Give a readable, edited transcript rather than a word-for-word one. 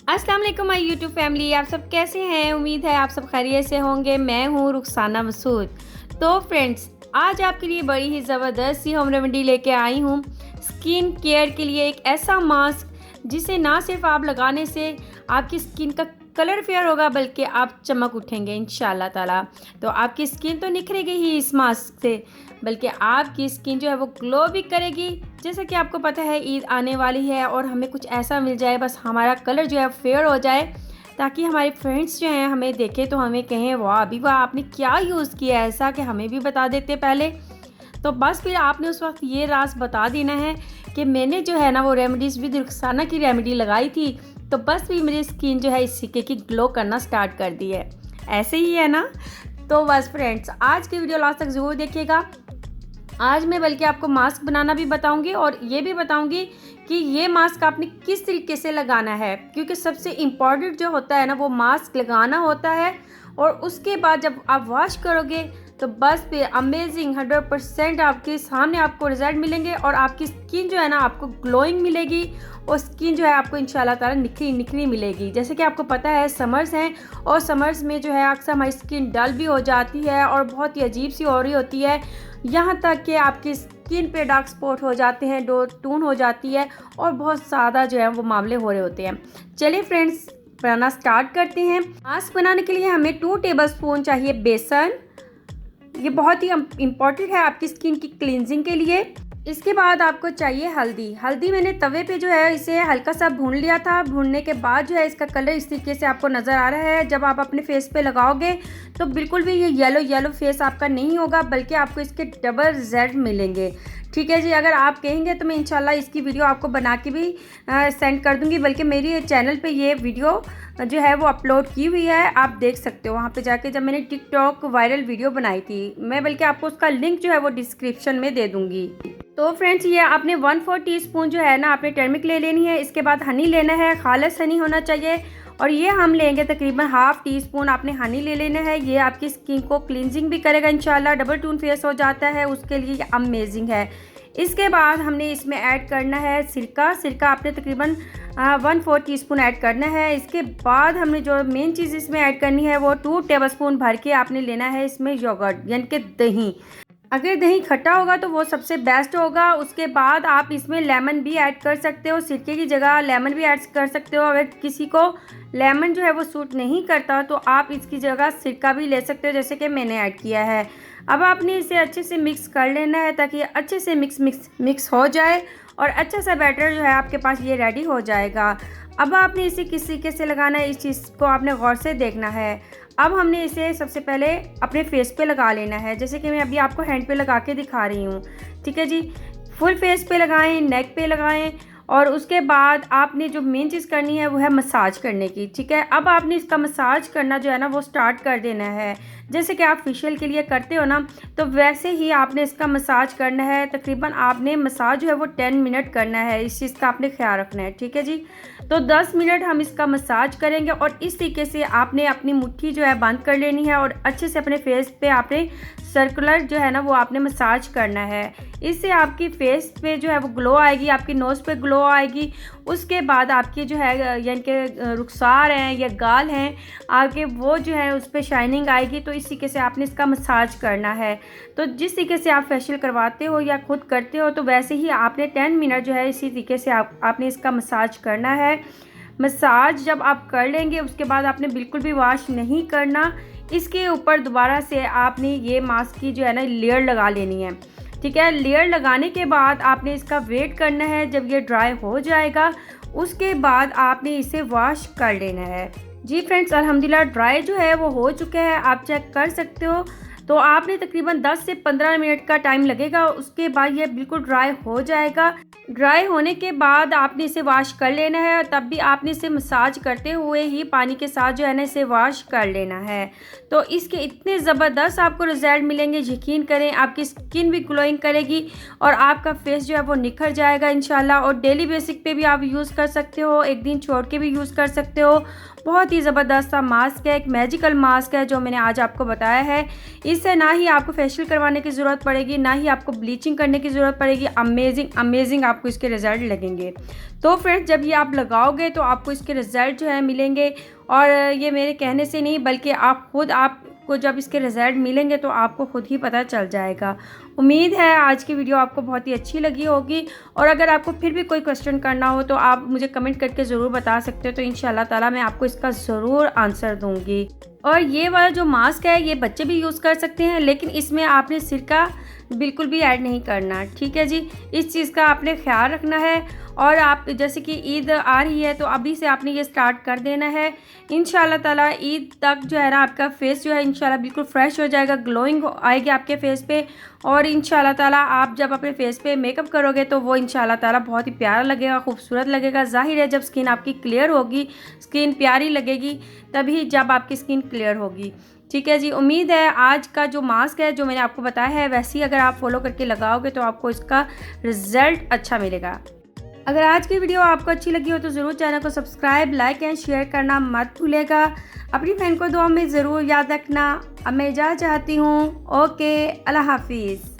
अस्सलाम वालेकुम my YouTube family, आप सब कैसे हैं। उम्मीद है आप सब खैरियत से होंगे। मैं हूं रुखसाना मसूद। तो फ्रेंड्स, आज आपके लिए बड़ी ही ज़बरदस्त सी होम रेमेडी लेके आई हूं। स्किन केयर के लिए एक ऐसा मास्क जिसे ना सिर्फ आप लगाने से आपकी स्किन का कलर फेयर होगा बल्कि आप चमक उठेंगे इंशाल्लाह ताला। तो आपकी स्किन तो निखरेगी ही इस मास्क से, बल्कि आपकी स्किन जो है वो ग्लो भी करेगी। जैसा कि आपको पता है ईद आने वाली है और हमें कुछ ऐसा मिल जाए बस हमारा कलर जो है फेयर हो जाए, ताकि हमारे फ्रेंड्स जो हैं हमें देखें तो हमें कहें वाह अभी वाह आपने क्या यूज़ किया है, ऐसा कि हमें भी बता देते पहले। तो बस फिर आपने उस वक्त ये राज बता देना है कि मैंने जो है ना वो रेमेडीज़ विद रुखसाना की रेमेडी लगाई थी, तो बस भी मेरी स्किन जो है इस सिक्के की ग्लो करना स्टार्ट कर दी है। ऐसे ही है ना। तो बस फ्रेंड्स, आज की वीडियो लास्ट तक ज़रूर देखिएगा। आज मैं बल्कि आपको मास्क बनाना भी बताऊंगी और ये भी बताऊंगी कि ये मास्क आपने किस तरीके से लगाना है, क्योंकि सबसे इम्पॉर्टेंट जो होता है ना वो मास्क लगाना होता है। और उसके बाद जब आप वॉश करोगे तो बस फिर अमेजिंग 100% आपके सामने आपको रिजल्ट मिलेंगे और आपकी स्किन जो है ना आपको ग्लोइंग मिलेगी और स्किन जो है आपको इंशाल्लाह ताला निखरी निखरी मिलेगी। जैसे कि आपको पता है समर्स हैं और समर्स में जो है अक्सर हमारी स्किन डल भी हो जाती है और बहुत ही अजीब सी हो रही होती है, यहाँ तक कि आपकी स्किन पे डार्क स्पॉट हो जाते हैं, डो टून हो जाती है और बहुत ज़्यादा जो है वो मामले हो रहे होते हैं। चलिए फ्रेंड्स, बनाना स्टार्ट करते हैं। मास्क बनाने के लिए हमें 2 टेबलस्पून चाहिए बेसन। ये बहुत ही इम्पॉर्टेंट है आपकी स्किन की क्लींजिंग के लिए। इसके बाद आपको चाहिए हल्दी। हल्दी मैंने तवे पे जो है इसे हल्का सा भून लिया था। भूनने के बाद जो है इसका कलर इस तरीके से आपको नज़र आ रहा है। जब आप अपने फेस पे लगाओगे तो बिल्कुल भी ये येलो येलो फेस आपका नहीं होगा, बल्कि आपको इसके डबल रिजल्ट मिलेंगे। ठीक है जी। अगर आप कहेंगे तो मैं इंशाल्लाह इसकी वीडियो आपको बना के भी सेंड कर दूंगी, बल्कि मेरी चैनल पे ये वीडियो जो है वो अपलोड की हुई है, आप देख सकते हो वहाँ पे जाके। जब मैंने टिकटॉक वायरल वीडियो बनाई थी, मैं बल्कि आपको उसका लिंक जो है वो डिस्क्रिप्शन में दे दूँगी। तो फ्रेंड्स, ये आपने 1/4 टीस्पून जो है ना आपने टर्मिक ले लेनी है। इसके बाद हनी लेना है, खालिस हनी होना चाहिए। और ये हम लेंगे तकरीबन 1/2 टीस्पून आपने हनी ले लेना है। ये आपकी स्किन को क्लींजिंग भी करेगा इंशाल्लाह, डबल टून फेस हो जाता है उसके लिए ये अमेजिंग है। इसके बाद हमने इसमें ऐड करना है सिरका। सिरका आपने तकरीबन 1/4 टीस्पून ऐड करना है। इसके बाद हमने जो मेन चीज़ इसमें ऐड करनी है वो 2 टेबलस्पून भर के आपने लेना है इसमें योगर्ट, यानी कि दही। अगर दही खट्टा होगा तो वो सबसे बेस्ट होगा। उसके बाद आप इसमें लेमन भी ऐड कर सकते हो, सिरके की जगह लेमन भी ऐड कर सकते हो। अगर किसी को लेमन जो है वो सूट नहीं करता तो आप इसकी जगह सिरका भी ले सकते हो, जैसे कि मैंने ऐड किया है। अब आपने इसे अच्छे से मिक्स कर लेना है ताकि अच्छे से मिक्स हो जाए और अच्छा सा बैटर जो है आपके पास ये रेडी हो जाएगा। अब आपने इसे किस तरीके से लगाना है इस चीज़ को आपने गौर से देखना है। अब हमने इसे सबसे पहले अपने फेस पे लगा लेना है, जैसे कि मैं अभी आपको हैंड पे लगा के दिखा रही हूँ। ठीक है जी। फुल फेस पे लगाएं, नेक पे लगाएं और उसके बाद आपने जो मेन चीज़ करनी है वो है मसाज करने की। ठीक है। अब आपने इसका मसाज करना जो है ना वो स्टार्ट कर देना है, जैसे कि आप फेशियल के लिए करते हो ना, तो वैसे ही आपने इसका मसाज करना है। तकरीबन आपने मसाज जो है वो 10 मिनट करना है, इस चीज़ का आपने ख्याल रखना है। ठीक है जी। तो 10 मिनट हम इसका मसाज करेंगे और इस तरीके से आपने अपनी मुट्ठी जो है बंद कर लेनी है और अच्छे से अपने फेस पे आपने सर्कुलर जो है ना वो आपने मसाज करना है। इससे आपकी फेस पे जो है वो ग्लो आएगी, आपकी नोज़ पे ग्लो आएगी। उसके बाद आपकी जो है यानी कि रुखसार हैं या गाल हैं आगे, वो जो है उस पर शाइनिंग आएगी। तो इस तरीके से आपने इसका मसाज करना है। तो जिस तरीके से आप फेशियल करवाते हो या खुद करते हो तो वैसे ही आपने 10 मिनट जो है इसी तरीके से आपने इसका मसाज करना है। मसाज जब आप कर लेंगे उसके बाद आपने बिल्कुल भी वॉश नहीं करना। इसके ऊपर दोबारा से आपने ये मास्क की जो है ना लेयर लगा लेनी है। ठीक है। लेयर लगाने के बाद आपने इसका वेट करना है जब ये ड्राई हो जाएगा, उसके बाद आपने इसे वॉश कर लेना है। जी फ्रेंड्स, अल्हम्दुलिल्लाह ड्राई जो है वो हो चुका है, आप चेक कर सकते हो। तो आपने तकरीबन 10 से 15 मिनट का टाइम लगेगा, उसके बाद ये बिल्कुल ड्राई हो जाएगा। ड्राई होने के बाद आपने इसे वॉश कर लेना है, तब भी आपने इसे मसाज करते हुए ही पानी के साथ जो है ना इसे वॉश कर लेना है। तो इसके इतने ज़बरदस्त आपको रिजल्ट मिलेंगे, यकीन करें आपकी स्किन भी ग्लोइंग करेगी और आपका फेस जो है वो निखर जाएगा इंशाल्लाह। और डेली बेसिक पे भी आप यूज़ कर सकते हो, एक दिन छोड़ के भी यूज़ कर सकते हो। बहुत ही ज़बरदस्त सा मास्क है, एक मैजिकल मास्क है जो मैंने आज आपको बताया है। इससे ना ही आपको फेशियल करवाने की ज़रूरत पड़ेगी, ना ही आपको ब्लीचिंग करने की ज़रूरत पड़ेगी। अमेजिंग आपको इसके रिज़ल्ट लगेंगे। तो फ्रेंड्स जब ये आप लगाओगे तो आपको इसके रिज़ल्ट जो है मिलेंगे, और ये मेरे कहने से नहीं बल्कि आपको जब इसके रिज़ल्ट मिलेंगे तो आपको खुद ही पता चल जाएगा। उम्मीद है आज की वीडियो आपको बहुत ही अच्छी लगी होगी, और अगर आपको फिर भी कोई क्वेश्चन करना हो तो आप मुझे कमेंट करके ज़रूर बता सकते हो, तो इंशाल्लाह ताला मैं आपको इसका ज़रूर आंसर दूँगी। और ये वाला जो मास्क है ये बच्चे भी यूज़ कर सकते हैं, लेकिन इसमें आपने सिरका बिल्कुल भी ऐड नहीं करना, ठीक है जी। इस चीज़ का आपने ख्याल रखना है। और आप जैसे कि ईद आ रही है तो अभी से आपने ये स्टार्ट कर देना है। इंशाल्लाह ताला ईद तक जो है ना आपका फेस जो है इंशाल्लाह बिल्कुल फ्रेश हो जाएगा, ग्लोइंग आएगी आपके फेस पे। और इंशाल्लाह ताला आप जब अपने फेस पे मेकअप करोगे तो वो इंशाल्लाह ताला बहुत ही प्यारा लगेगा, खूबसूरत लगेगा। ज़ाहिर है जब स्किन आपकी क्लियर होगी, स्किन प्यारी लगेगी, तभी जब आपकी स्किन क्लियर होगी, ठीक है जी। उम्मीद है आज का जो मास्क है जो मैंने आपको बताया है वैसे ही अगर आप फॉलो करके लगाओगे तो आपको इसका रिज़ल्ट अच्छा मिलेगा। अगर आज की वीडियो आपको अच्छी लगी हो तो ज़रूर चैनल को सब्सक्राइब, लाइक एंड शेयर करना मत भूलिएगा। अपनी बहन को दुआ में ज़रूर याद रखना। अब मैं इजाज़त चाहती हूँ। ओके, अल्लाह हाफिज़।